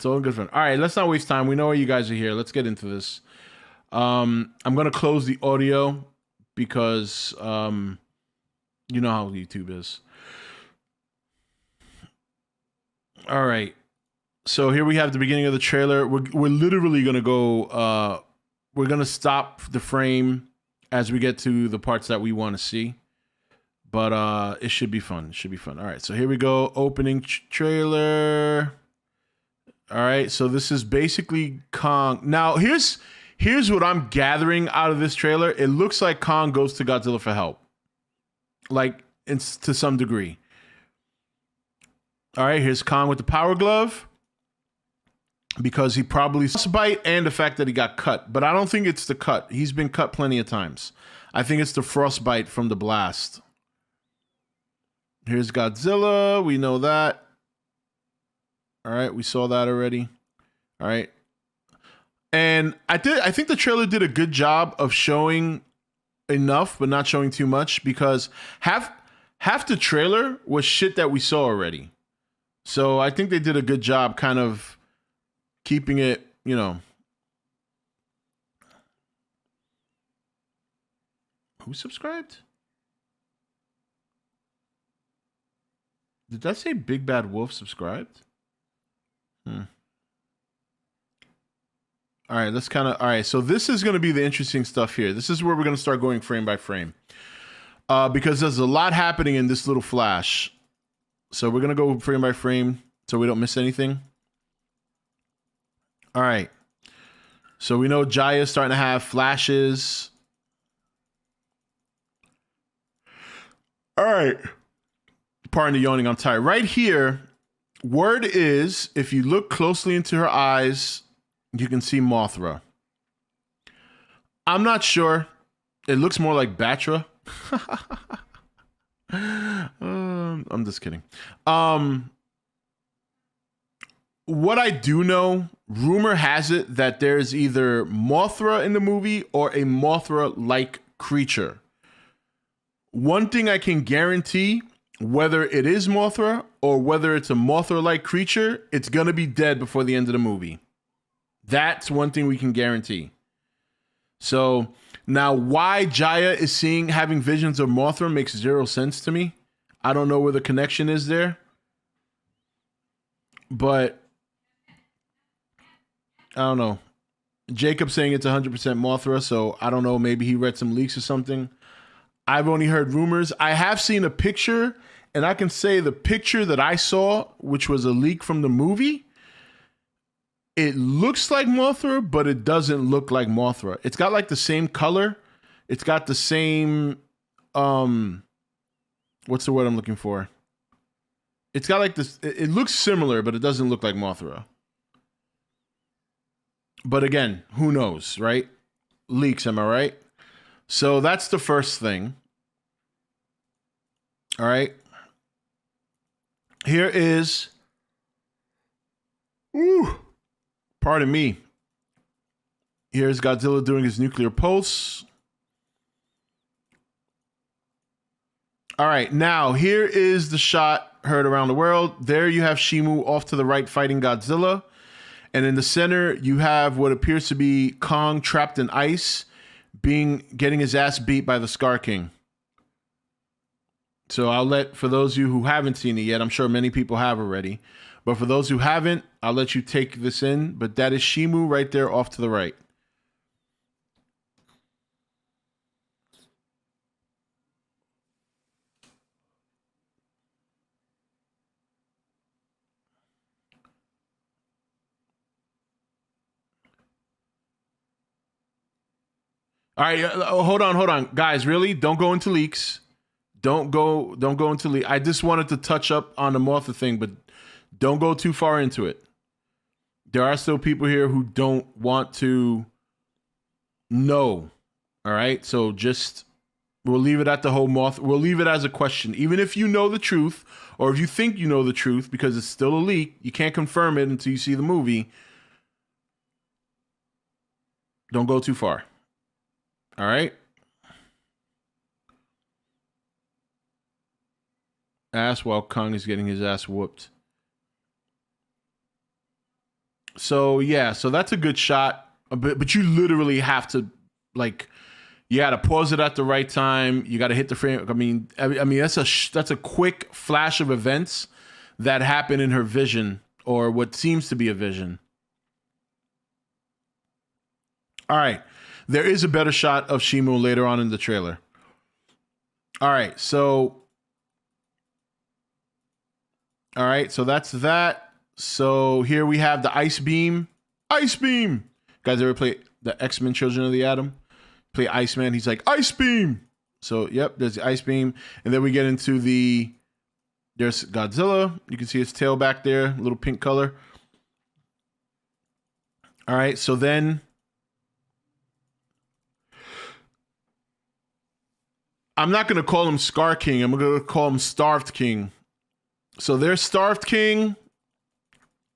It's all in good fun. All right, let's not waste time. We know you guys are here. Let's get into this. I'm gonna close the audio because you know how YouTube is. All right. So here we have the beginning of the trailer. We're literally gonna go. We're gonna stop the frame as we get to the parts that we want to see. But it should be fun. It should be fun. All right. So here we go. Opening trailer. All right. So this is basically Kong. Now here's what I'm gathering out of this trailer. It looks like Kong goes to Godzilla for help, like it's to some degree. All right. Here's Kong with the power glove. Because he probably frostbite and the fact that he got cut. But I don't think it's the cut. He's been cut plenty of times. I think it's the frostbite from the blast. Here's Godzilla. We know that. All right, we saw that already. All right. And I think the trailer did a good job of showing enough, but not showing too much, because half the trailer was shit that we saw already. So I think they did a good job kind of keeping it, you know. Who subscribed? Did that say Big Bad Wolf subscribed? All right, let's kind of... All right, so this is going to be the interesting stuff here. This is where we're going to start going frame by frame. Because there's a lot happening in this little flash. So we're going to go frame by frame so we don't miss anything. All right. So we know Jaya's starting to have flashes. All right. Pardon the yawning, I'm tired. Right here, word is, if you look closely into her eyes, you can see Mothra. I'm not sure. It looks more like Batra. I'm just kidding. What I do know, rumor has it that there's either Mothra in the movie or a Mothra-like creature. One thing I can guarantee, whether it is Mothra or whether it's a Mothra-like creature, it's going to be dead before the end of the movie. That's one thing we can guarantee. So now why Jaya is having visions of Mothra makes zero sense to me. I don't know where the connection is there. But I don't know. Jacob saying it's 100% Mothra, so I don't know. Maybe he read some leaks or something. I've only heard rumors. I have seen a picture, and I can say the picture that I saw, which was a leak from the movie, it looks like Mothra, but it doesn't look like Mothra. It's got like the same color. It's got the same, what's the word I'm looking for? It's got like this, it looks similar, but it doesn't look like Mothra. But again, who knows, right? Leaks, am I right? So that's the first thing. All right. Here is... pardon me. Here's Godzilla doing his nuclear pulse. All right, now here is the shot heard around the world. There you have Shimu off to the right fighting Godzilla. And in the center, you have what appears to be Kong trapped in ice, getting his ass beat by the Scar King. So I'll for those of you who haven't seen it yet, I'm sure many people have already, but for those who haven't, I'll let you take this in. But that is Shimu right there off to the right. All right, hold on. Guys, really? Don't go into leaks. Don't go into leaks. I just wanted to touch up on the Mothra thing, but don't go too far into it. There are still people here who don't want to know. All right? So we'll leave it at the whole Mothra. We'll leave it as a question. Even if you know the truth, or if you think you know the truth, because it's still a leak, you can't confirm it until you see the movie. Don't go too far. All right. Ass while Kong is getting his ass whooped. So yeah, so that's a good shot. But you literally have to like you got to pause it at the right time. You got to hit the frame. I mean that's a quick flash of events that happen in her vision or what seems to be a vision. All right. There is a better shot of Shimu later on in the trailer. All right. So that's that. So here we have the ice beam. Ice beam. Guys ever play the X-Men Children of the Atom? Play Iceman. He's like, ice beam. So, yep, there's the ice beam. And then we get into there's Godzilla. You can see his tail back there, a little pink color. All right, so then I'm not going to call him Scar King. I'm going to call him Starved King. So there's Starved King.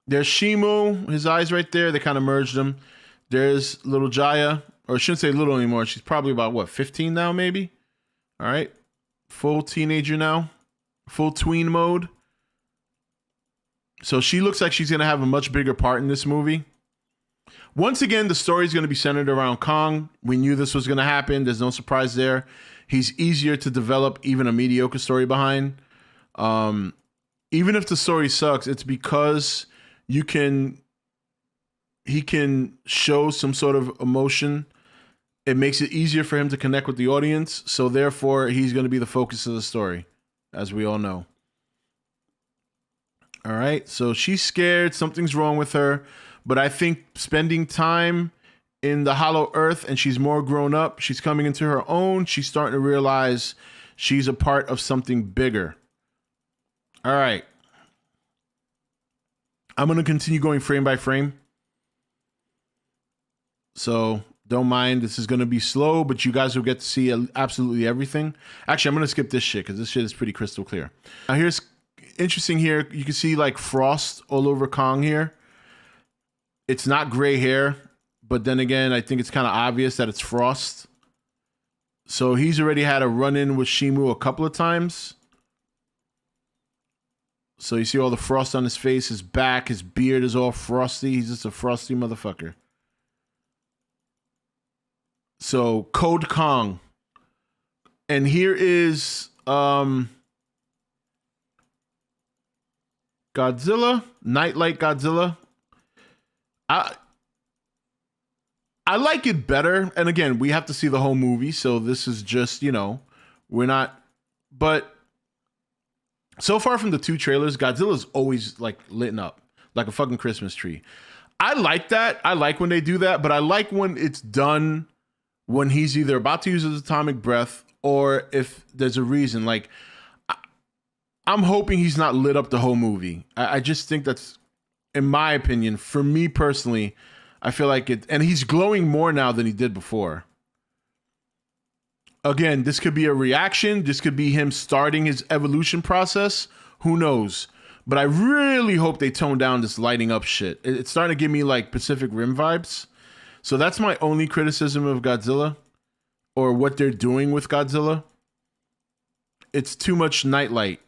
There's Shimu. His eyes right there. They kind of merged them. There's little Jaya. Or I shouldn't say little anymore. She's probably about, 15 now, maybe? All right. Full teenager now. Full tween mode. So she looks like she's going to have a much bigger part in this movie. Once again, the story is going to be centered around Kong. We knew this was going to happen. There's no surprise there. He's easier to develop even a mediocre story behind. Even if the story sucks, it's because he can show some sort of emotion. It makes it easier for him to connect with the audience. So therefore, he's going to be the focus of the story, as we all know. All right. So she's scared. Something's wrong with her. But I think spending time in the Hollow Earth and she's more grown up. She's coming into her own. She's starting to realize she's a part of something bigger. All right. I'm going to continue going frame by frame. So don't mind. This is going to be slow, but you guys will get to see absolutely everything. Actually, I'm going to skip this shit because this shit is pretty crystal clear. Now, here's interesting here. You can see like frost all over Kong here. It's not gray hair, but then again, I think it's kind of obvious that it's frost. So he's already had a run-in with Shimu a couple of times. So you see all the frost on his face, his back, his beard is all frosty. He's just a frosty motherfucker. So Code Kong. And here is Godzilla, Nightlight Godzilla. I like it better. And again, we have to see the whole movie. So this is just, we're not. But so far from the two trailers, Godzilla's always like lit up like a fucking Christmas tree. I like that. I like when they do that. But I like when it's done when he's either about to use his atomic breath or if there's a reason. Like, I'm hoping he's not lit up the whole movie. I just think that's, in my opinion, for me personally, I feel like it, and he's glowing more now than he did before. Again, this could be a reaction. This could be him starting his evolution process. Who knows? But I really hope they tone down this lighting up shit. It's starting to give me like Pacific Rim vibes. So that's my only criticism of Godzilla, or what they're doing with Godzilla. It's too much nightlight.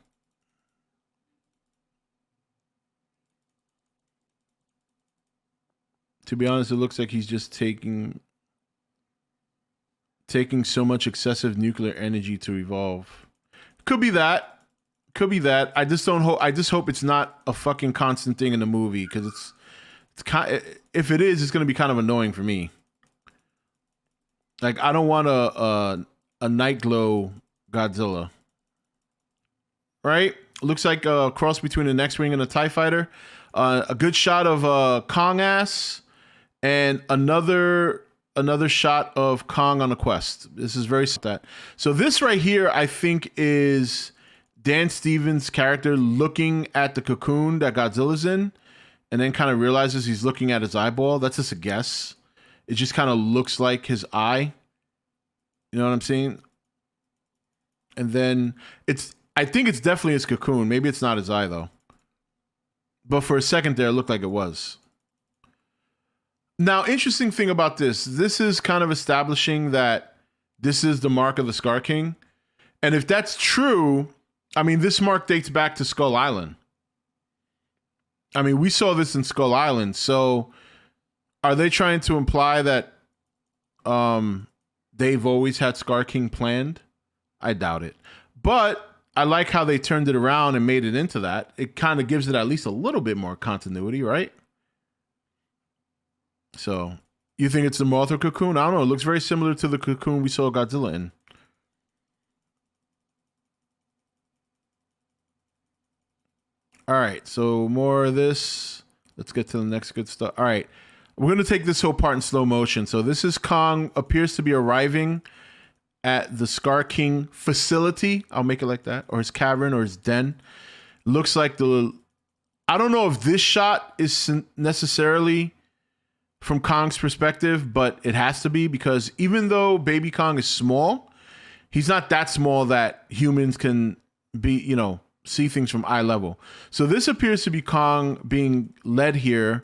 To be honest, it looks like he's just taking so much excessive nuclear energy to evolve. Could be that. Could be that. I just hope it's not a fucking constant thing in the movie, because it's if it is, it's going to be kind of annoying for me. Like, I don't want a night glow Godzilla. Right? Looks like a cross between an X-Wing and a TIE fighter. A good shot of Kong ass. And another shot of Kong on a quest. This is very that. So this right here, I think, is Dan Stevens' character looking at the cocoon that Godzilla's in, and then kind of realizes he's looking at his eyeball. That's just a guess. It just kind of looks like his eye. You know what I'm saying? And then I think it's definitely his cocoon. Maybe it's not his eye though. But for a second there, it looked like it was. Now, interesting thing about this is kind of establishing that this is the mark of the Scar King. And if that's true, I mean, this mark dates back to Skull Island. I mean, we saw this in Skull Island. So are they trying to imply that they've always had Scar King planned? I doubt it. But I like how they turned it around and made it into that. It kind of gives it at least a little bit more continuity, right? So you think it's the Mothra cocoon? I don't know. It looks very similar to the cocoon we saw Godzilla in. All right, so more of this. Let's get to the next good stuff. All right, we're going to take this whole part in slow motion. So this is Kong appears to be arriving at the Scar King facility. I'll make it like that. Or his cavern or his den. Looks like the... I don't know if this shot is necessarily from Kong's perspective, but it has to be because even though Baby Kong is small, he's not that small that humans can be, you know, see things from eye level. So this appears to be Kong being led here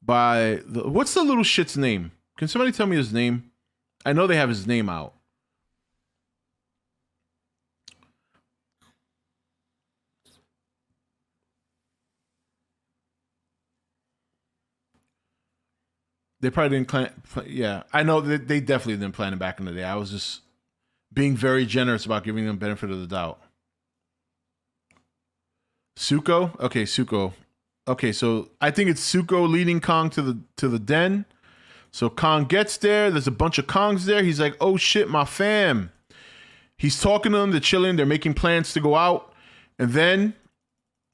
by the... What's the little shit's name? Can somebody tell me his name? I know they have his name out. They probably didn't plan. Yeah, I know that they definitely didn't plan it back in the day. I was just being very generous about giving them benefit of the doubt. Suko? Okay, Suko. Okay, so I think it's Suko leading Kong to the den. So Kong gets there. There's a bunch of Kongs there. He's like, "Oh shit, my fam." He's talking to them. They're chilling. They're making plans to go out. And then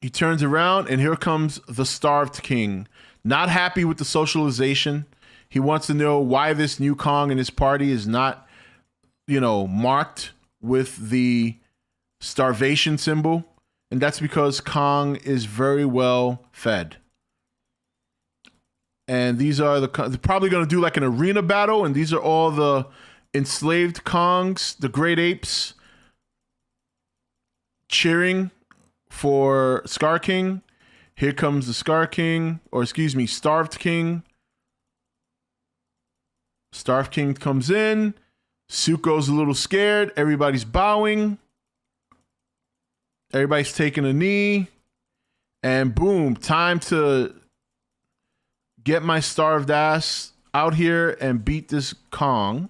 he turns around, and here comes the Starved King. Not happy with the socialization. He wants to know why this new Kong and his party is not, you know, marked with the starvation symbol. And that's because Kong is very well fed. And these are they're probably going to do like an arena battle. And these are all the enslaved Kongs, the great apes, cheering for Scar King. Here comes the Scar King, or excuse me, Starved King. Starved King comes in. Suko's a little scared. Everybody's bowing. Everybody's taking a knee. And boom, time to get my starved ass out here and beat this Kong.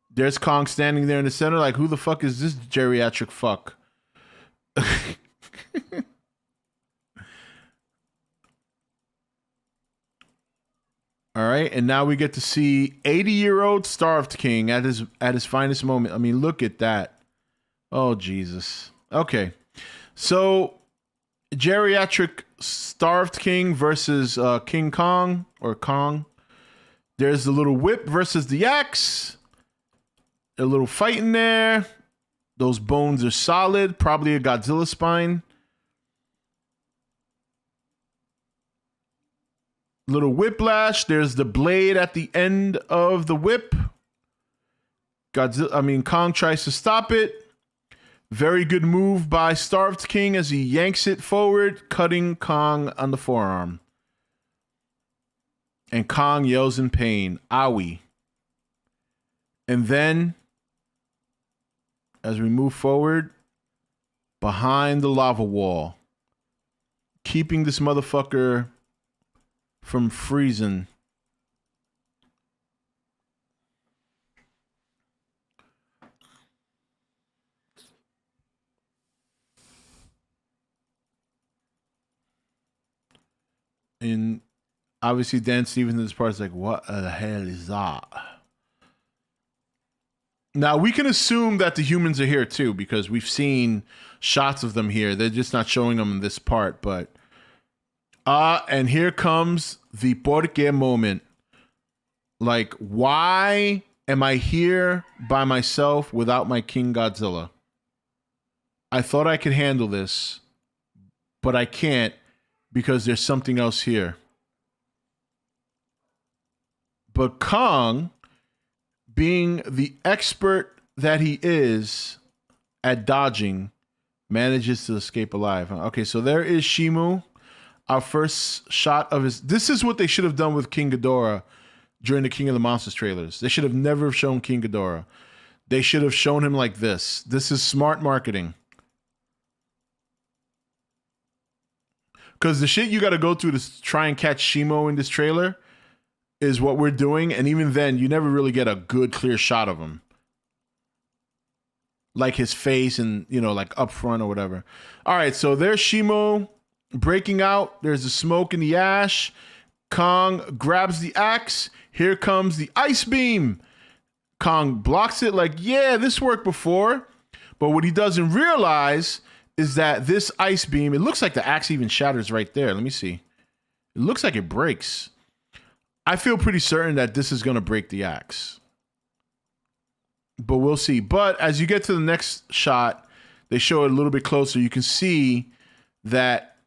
There's Kong standing there in the center like, who the fuck is this geriatric fuck? All right, and now we get to see 80-year-old Starved King at his finest moment. I mean, look at that. Oh, Jesus. Okay, so geriatric Starved King versus King Kong, or Kong. There's the little whip versus the axe. A little fight in there. Those bones are solid. Probably a Godzilla spine. Little whiplash. There's the blade at the end of the whip. Kong tries to stop it. Very good move by Starved King as he yanks it forward, cutting Kong on the forearm. And Kong yells in pain, "Owie." And then, as we move forward, behind the lava wall, keeping this motherfucker from freezing. And obviously Dan Stevens in this part is like, what the hell is that? Now we can assume that the humans are here too, because we've seen shots of them here. They're just not showing them in this part, but and here comes the porque moment. Like, why am I here by myself without my King Godzilla? I thought I could handle this, but I can't because there's something else here. But Kong, being the expert that he is at dodging, manages to escape alive. Okay, so there is Shimu. Our first shot of his... This is what they should have done with King Ghidorah during the King of the Monsters trailers. They should have never shown King Ghidorah. They should have shown him like this. This is smart marketing. Because the shit you got to go through to try and catch Shimo in this trailer is what we're doing. And even then, you never really get a good, clear shot of him. Like his face and, you know, like up front or whatever. All right, so there's Shimo breaking out. There's the smoke in the ash. Kong grabs the axe. Here comes the ice beam. Kong blocks it like, yeah, this worked before. But what he doesn't realize is that this ice beam, it looks like the axe even shatters right there. Let me see. It looks like it breaks. I feel pretty certain that this is going to break the axe. But we'll see. But as you get to the next shot, they show it a little bit closer. You can see that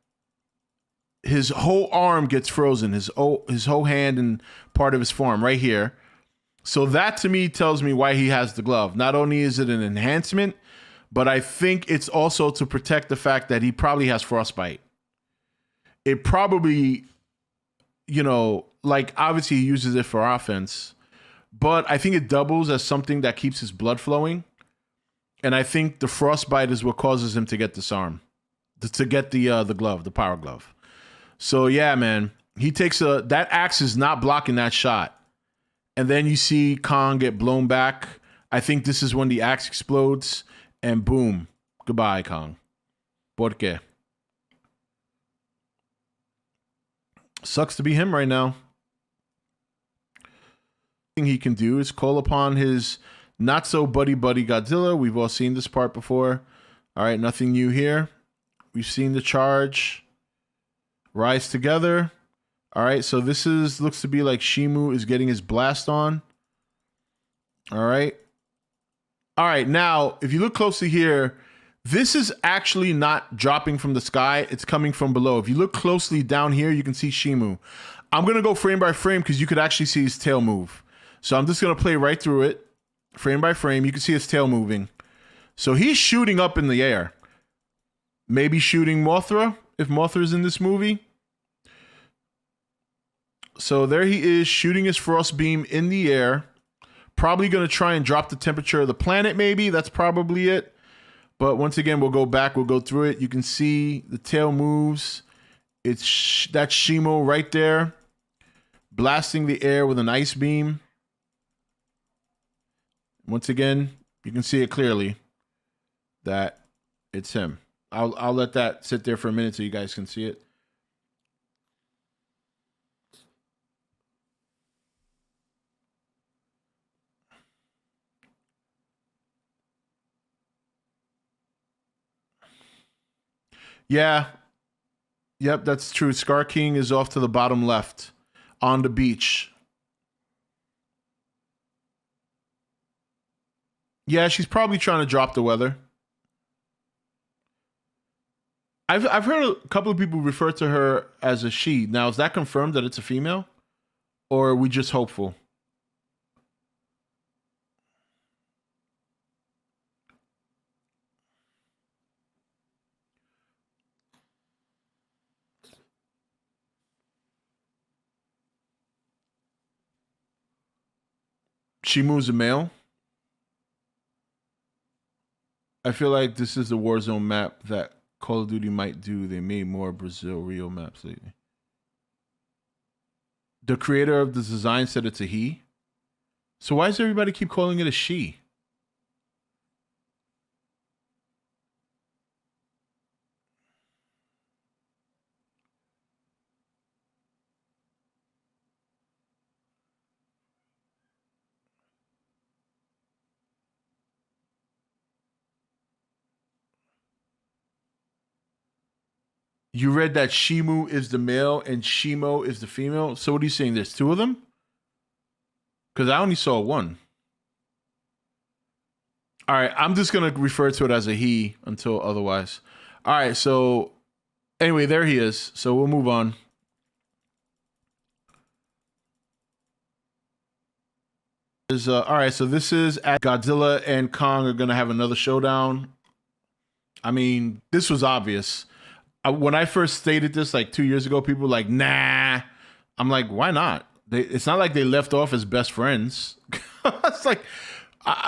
his whole arm gets frozen. His whole hand and part of his forearm right here. So that to me tells me why he has the glove. Not only is it an enhancement, but I think it's also to protect the fact that he probably has frostbite. It probably, you know, like obviously he uses it for offense, but I think it doubles as something that keeps his blood flowing. And I think the frostbite is what causes him to get this arm, to get the glove, the power glove. So yeah, man, he takes that axe is not blocking that shot. And then you see Kong get blown back. I think this is when the axe explodes. And boom, goodbye, Kong. ¿Por qué? Sucks to be him right now. Thing he can do is call upon his not so buddy Godzilla. We've all seen this part before. All right, nothing new here. We've seen the charge. Rise together. All right, so this looks to be like Shimu is getting his blast on. All right. All right, now, if you look closely here, this is actually not dropping from the sky. It's coming from below. If you look closely down here, you can see Shimu. I'm going to go frame by frame because you could actually see his tail move. So I'm just going to play right through it, frame by frame. You can see his tail moving. So he's shooting up in the air. Maybe shooting Mothra, if Mothra's in this movie. So there he is shooting his frost beam in the air. Probably going to try and drop the temperature of the planet, maybe. That's probably it. But once again, we'll go back. We'll go through it. You can see the tail moves. That's Shimo right there. Blasting the air with an ice beam. Once again, you can see it clearly that it's him. I'll let that sit there for a minute so you guys can see it. Yeah. Yep, that's true. Scar King is off to the bottom left on the beach. Yeah, she's probably trying to drop the weather. I've heard a couple of people refer to her as a she. Now, is that confirmed that it's a female? Or are we just hopeful? She moves a male. I feel like this is the Warzone map that Call of Duty might do. They made more Brazil Rio maps lately. The creator of the design said it's a he. So why does everybody keep calling it a she? You read that Shimu is the male and Shimo is the female. So what are you saying? There's two of them? Because I only saw one. All right, I'm just going to refer to it as a he until otherwise. All right, so anyway, there he is. So we'll move on. All right, so this is at Godzilla and Kong are going to have another showdown. I mean, this was obvious. When I first stated this like 2 years ago, people were like, nah. I'm like, why not? It's not like they left off as best friends. It's like,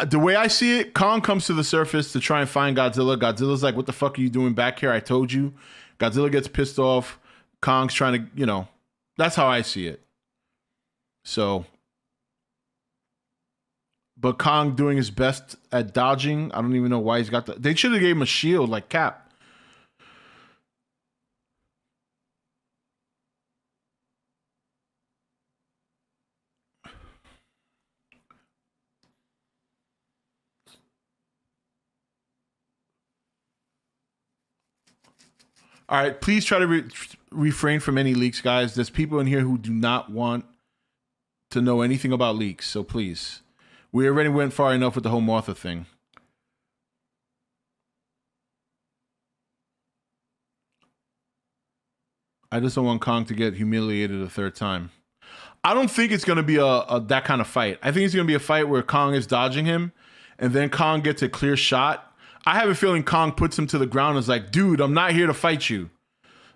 the way I see it, Kong comes to the surface to try and find Godzilla. Godzilla's like, what the fuck are you doing back here? I told you. Godzilla gets pissed off. Kong's trying to, that's how I see it. So, but Kong doing his best at dodging. I don't even know why he's got that. They should have gave him a shield like Cap. All right, please try to refrain from any leaks, guys. There's people in here who do not want to know anything about leaks, so please. We already went far enough with the whole Martha thing. I just don't want Kong to get humiliated a third time. I don't think it's going to be a that kind of fight. I think it's going to be a fight where Kong is dodging him, and then Kong gets a clear shot. I have a feeling Kong puts him to the ground and is like, dude, I'm not here to fight you.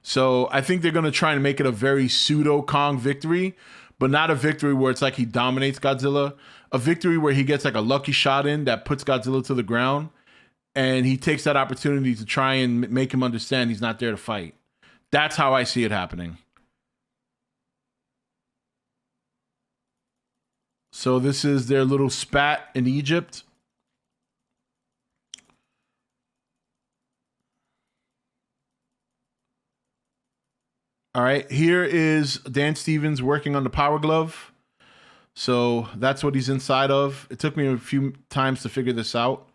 So I think they're going to try and make it a very pseudo Kong victory, but not a victory where it's like he dominates Godzilla. A victory where he gets like a lucky shot in that puts Godzilla to the ground, and he takes that opportunity to try and make him understand he's not there to fight. That's how I see it happening. So this is their little spat in Egypt. All right, here is Dan Stevens working on the Power Glove. So that's what he's inside of. It took me a few times to figure this out,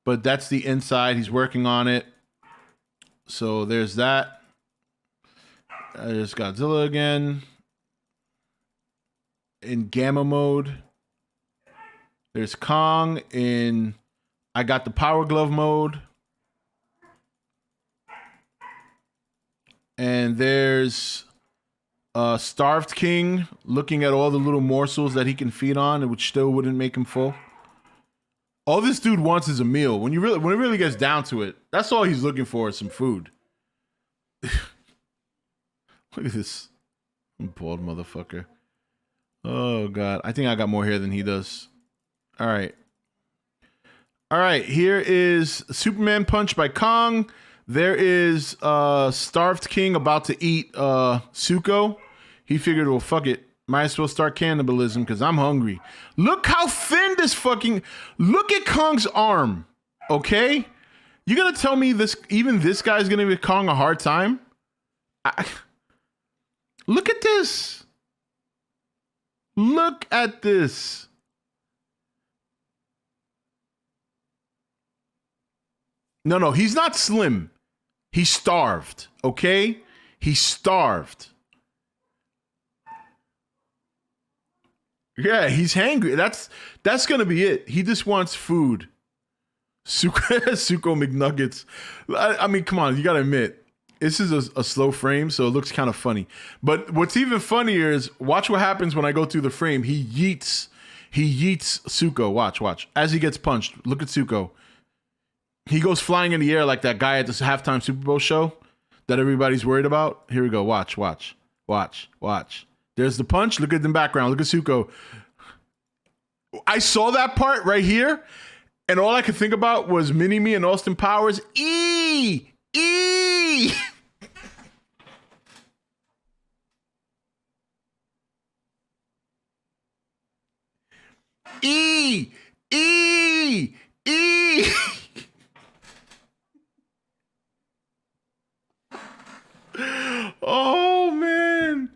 but that's the inside. He's working on it. So there's that. There's Godzilla again in gamma mode. There's Kong in I got the Power Glove mode. And there's Starved King looking at all the little morsels that he can feed on, which still wouldn't make him full. All this dude wants is a meal. When it really gets down to it, that's all he's looking for is some food. Look at this bald motherfucker. Oh, God. I think I got more hair than he does. All right. Here is Superman Punch by Kong. There is Starved King about to eat Suko. He figured, well, fuck it. Might as well start cannibalism because I'm hungry. Look how thin this fucking... Look at Kong's arm, okay? You gonna tell me even this guy's gonna give Kong a hard time? Look at this. Look at this. No, he's not slim. He's starved, okay? He's starved. Yeah, he's hangry. That's gonna be it. He just wants food. Suko McNuggets. I mean, come on, you gotta admit, this is a slow frame, so it looks kind of funny. But what's even funnier is watch what happens when I go through the frame. He yeets Suko. Watch. As he gets punched, look at Suko. He goes flying in the air like that guy at this halftime Super Bowl show that everybody's worried about. Here we go. Watch. There's the punch. Look at the background. Look at Suko. I saw that part right here, and all I could think about was Mini-Me and Austin Powers. E! E! E! E! E! Oh, man.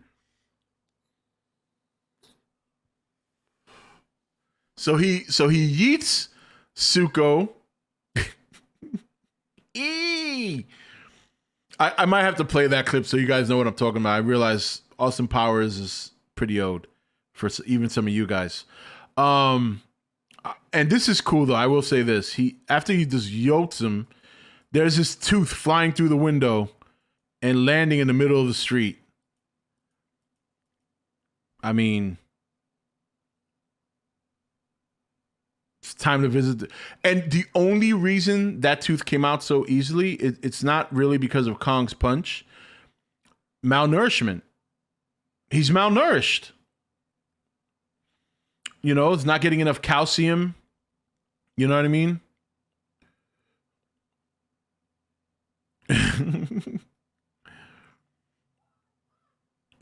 So he yeets Suko. I might have to play that clip so you guys know what I'm talking about. I realize Austin Powers is pretty old for even some of you guys. And this is cool though. I will say this. After he just yokes him, there's his tooth flying through the window and landing in the middle of the street. I mean, it's time to visit. And the only reason that tooth came out so easily, it's not really because of Kong's punch. Malnourishment. He's malnourished. You know, it's not getting enough calcium. You know what I mean?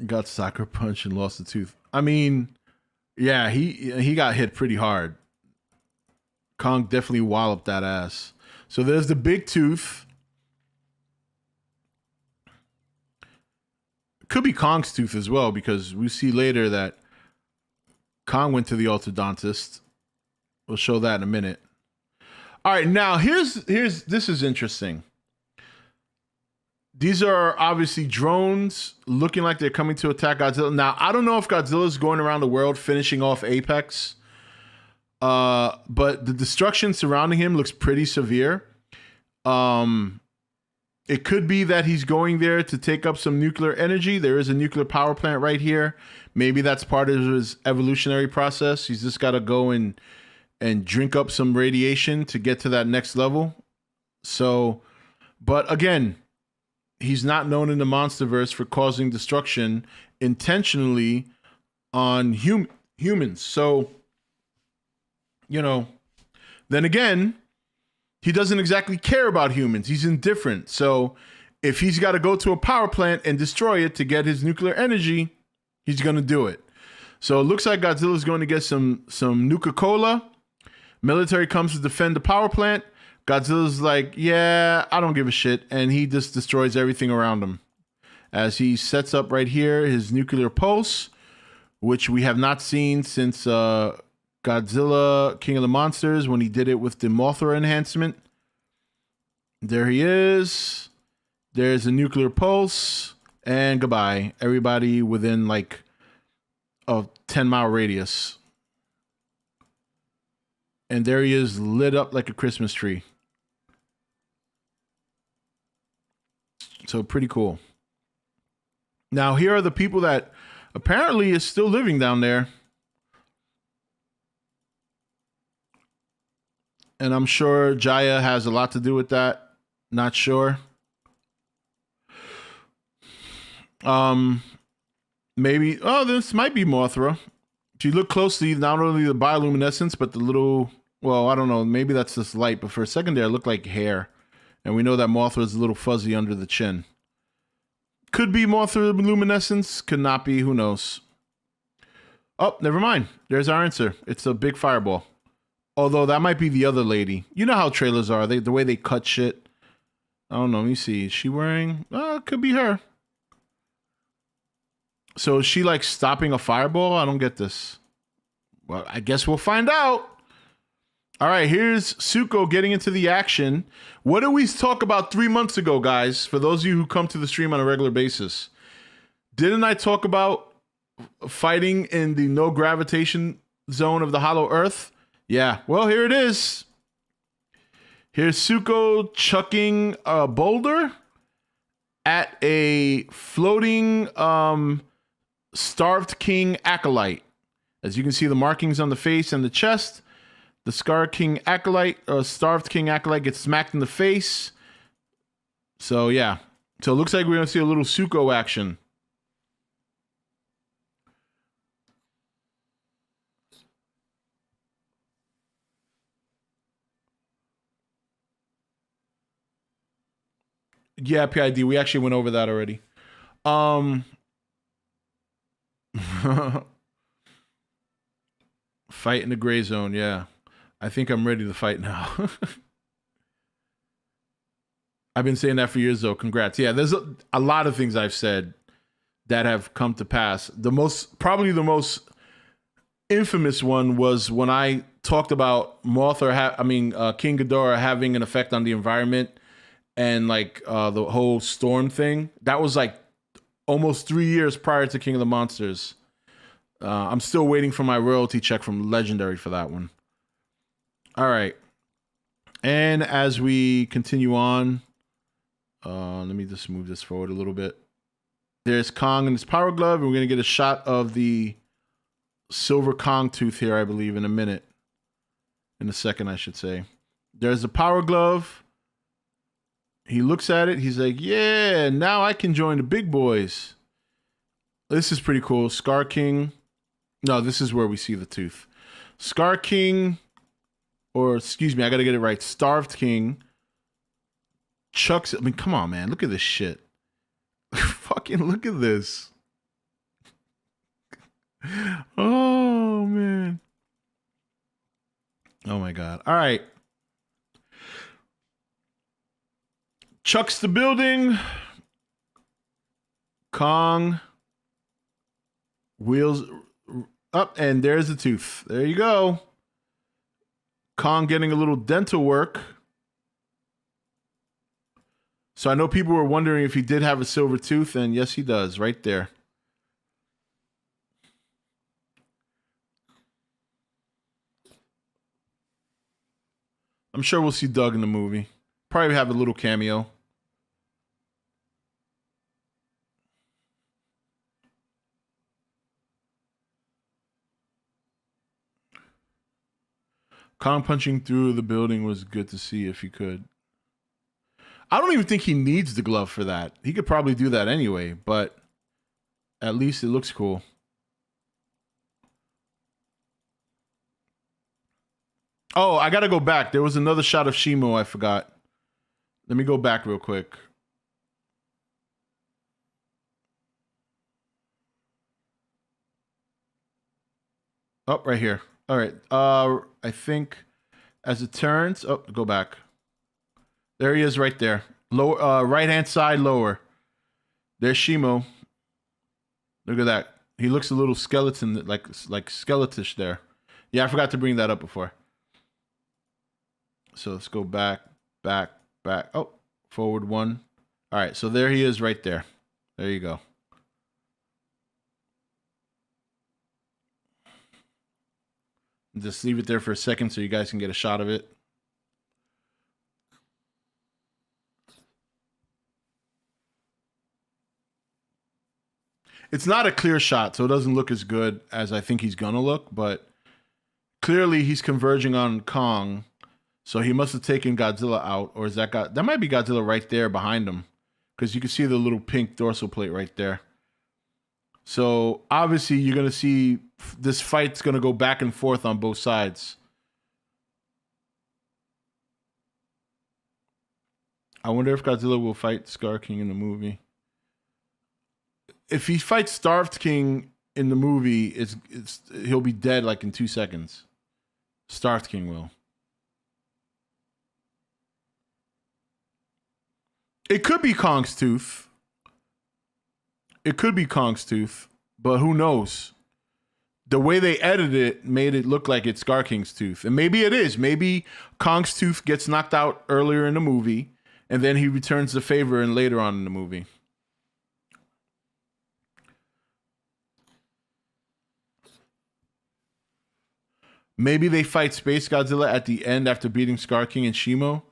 Got sucker punch and lost a tooth. I mean, yeah, he got hit pretty hard. Kong definitely walloped that ass. So there's the big tooth. Could be Kong's tooth as well, because we see later that Kong went to the orthodontist. We'll show that in a minute. All right, now here's this is interesting. These are obviously drones looking like they're coming to attack Godzilla. Now, I don't know if Godzilla's going around the world finishing off Apex, but the destruction surrounding him looks pretty severe. It could be that he's going there to take up some nuclear energy. There is a nuclear power plant right here. Maybe that's part of his evolutionary process. He's just got to go and drink up some radiation to get to that next level. So, but again, he's not known in the Monsterverse for causing destruction intentionally on humans. So, you know, then again, he doesn't exactly care about humans. He's indifferent. So if he's got to go to a power plant and destroy it to get his nuclear energy, he's going to do it. So it looks like Godzilla's going to get some Nuka-Cola. Military comes to defend the power plant. Godzilla's like, yeah, I don't give a shit. And he just destroys everything around him. As he sets up right here his nuclear pulse, which we have not seen since Godzilla King of the Monsters, when he did it with the Mothra enhancement. There he is. There's a nuclear pulse. And goodbye. Everybody within like a 10-mile radius. And there he is, lit up like a Christmas tree. So pretty cool. Now here are the people that apparently is still living down there. And I'm sure Jaya has a lot to do with that. Not sure. Maybe. Oh, this might be Mothra. If you look closely, not only the bioluminescence, but the little. Well, I don't know. Maybe that's just light. But for a second there, it looked like hair. And we know that Mothra is a little fuzzy under the chin. Could be Mothra luminescence. Could not be. Who knows? Oh, never mind. There's our answer. It's a big fireball. Although that might be the other lady. You know how trailers are. The way they cut shit. I don't know. Let me see. Is she wearing? Could be her. So is she like stopping a fireball? I don't get this. Well, I guess we'll find out. All right. Here's Suko getting into the action. What did we talk about 3 months ago, guys? For those of you who come to the stream on a regular basis. Didn't I talk about fighting in the no gravitation zone of the Hollow Earth? Yeah, well, here it is. Here's Suko chucking a boulder at a floating Starved King acolyte. As you can see, the markings on the face and the chest. The Starved King acolyte gets smacked in the face. So, yeah. So it looks like we're going to see a little Suko action. Yeah, PID. We actually went over that already. Fight in the gray zone. Yeah. I think I'm ready to fight now. I've been saying that for years, though. Congrats. Yeah, there's a lot of things I've said that have come to pass. Probably the most infamous one was when I talked about King Ghidorah having an effect on the environment. And like the whole storm thing, that was like almost 3 years prior to King of the Monsters. I'm still waiting for my royalty check from Legendary for that one. All right. And as we continue on, let me just move this forward a little bit. There's Kong and his power glove. And we're going to get a shot of the silver Kong tooth here, I believe, in a minute. In a second, I should say. There's the power glove. He looks at it. He's like, yeah, now I can join the big boys. This is pretty cool. Scar King. No, this is where we see the tooth. Scar King, or excuse me, I got to get it right. Starved King chucks. I mean, come on, man. Look at this shit. Fucking look at this. bad. All right. Chucks the building. Kong. Wheels up, and there's the tooth. There you go. Kong getting a little dental work. So I know people were wondering if he did have a silver tooth, and yes, he does, right there. I'm sure we'll see Doug in the movie. Probably have a little cameo. Kong punching through the building was good to see if he could. I don't even think he needs the glove for that. He could probably do that anyway, but at least it looks cool. Oh, I gotta go back. There was another shot of Shimo I forgot. Let me go back real quick. Oh, right here. All right. I think as it turns. Oh, go back. There he is, right there. Lower, right hand side, lower. There's Shimo. Look at that. He looks a little skeleton, like skeletish there. Yeah, I forgot to bring that up before. So let's go back, back, back. Oh, forward one. All right, so there he is right there. There you go. Just leave it there for a second so you guys can get a shot of it. It's not a clear shot, so it doesn't look as good as I think he's gonna look, but clearly he's converging on Kong. So he must have taken Godzilla out, or is that that might be Godzilla right there behind him, because you can see the little pink dorsal plate right there. So obviously you're gonna see this fight's gonna go back and forth on both sides. I wonder if Godzilla will fight Scar King in the movie. If he fights Starved King in the movie, he'll be dead like in 2 seconds. Starved King will. It could be Kong's tooth. It could be Kong's tooth, but who knows? The way they edited it made it look like it's Scar King's tooth. And maybe it is. Maybe Kong's tooth gets knocked out earlier in the movie, and then he returns the favor and later on in the movie. Maybe they fight Space Godzilla at the end after beating Scar King and Shimo.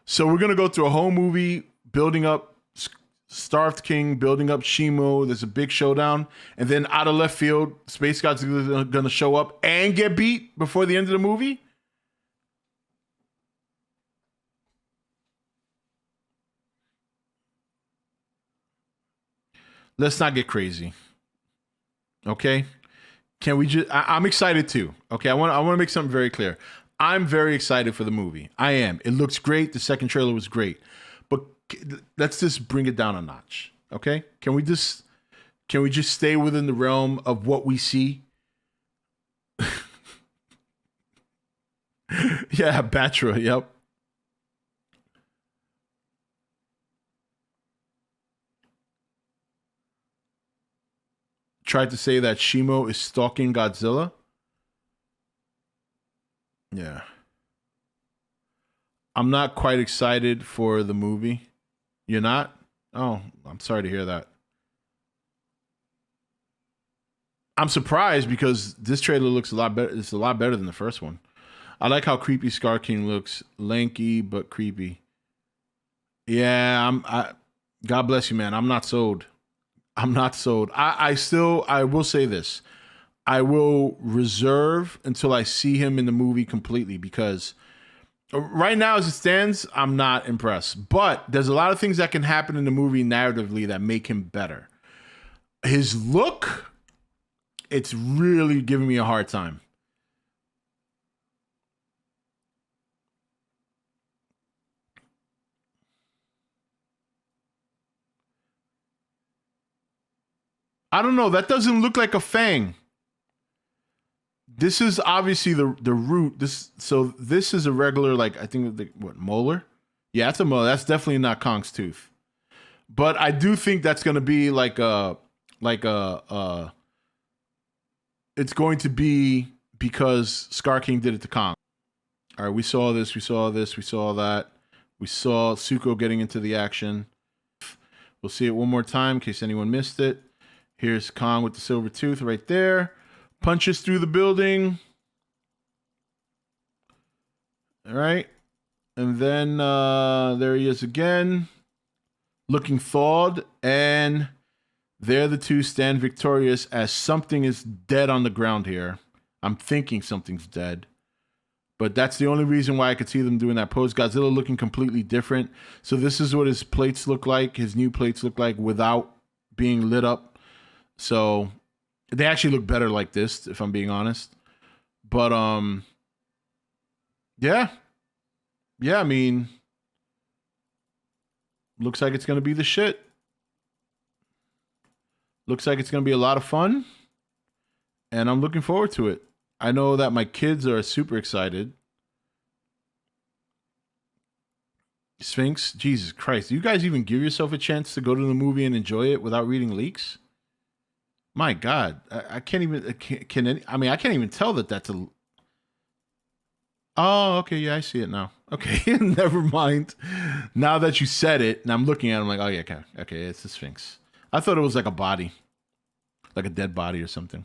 So we're going to go through a whole movie building up Starved King, building up Shimo. There's a big showdown. And then out of left field, Space Godzilla is going to show up and get beat before the end of the movie. Let's not get crazy. Okay? Can we just I'm excited too. Okay, I want to make something very clear. I'm very excited for the movie. I am. It looks great. The second trailer was great. But let's just bring it down a notch. Okay? Can we just stay within the realm of what we see? Yeah, Batra, yep. Tried to say that Shimo is stalking Godzilla. Yeah. I'm not quite excited for the movie. You're not? Oh, I'm sorry to hear that. I'm surprised because this trailer looks a lot better. It's a lot better than the first one. I like how creepy Scar King looks. Lanky but creepy. Yeah, God bless you, man. I'm not sold. I'm not sold. I will say this. I will reserve until I see him in the movie completely, because right now as it stands, I'm not impressed. But there's a lot of things that can happen in the movie narratively that make him better. His look, it's really giving me a hard time. I don't know. That doesn't look like a fang. This is obviously the root. This is a regular, like, I think what, molar? Yeah, that's a molar. That's definitely not Kong's tooth. But I do think that's going to be like a it's going to be because Scar King did it to Kong. All right, we saw this, we saw this, we saw that. We saw Zuko getting into the action. We'll see it one more time in case anyone missed it. Here's Kong with the silver tooth right there. Punches through the building. All right. And then there he is again, looking thawed. And there the two stand victorious as something is dead on the ground here. I'm thinking something's dead. But that's the only reason why I could see them doing that pose. Godzilla looking completely different. So this is what his plates look like. His new plates look like without being lit up. So they actually look better like this, if I'm being honest. But yeah. Yeah, I mean, looks like it's going to be the shit. Looks like it's going to be a lot of fun. And I'm looking forward to it. I know that my kids are super excited. Sphinx, Jesus Christ. Do you guys even give yourself a chance to go to the movie and enjoy it without reading leaks? My God. I can't even, I can't even tell that that's a... Oh, okay. Yeah, I see it now. Okay, never mind. Now that you said it, and I'm looking at it, I'm like, oh, yeah, okay, it's the Sphinx. I thought it was like a body. Like a dead body or something.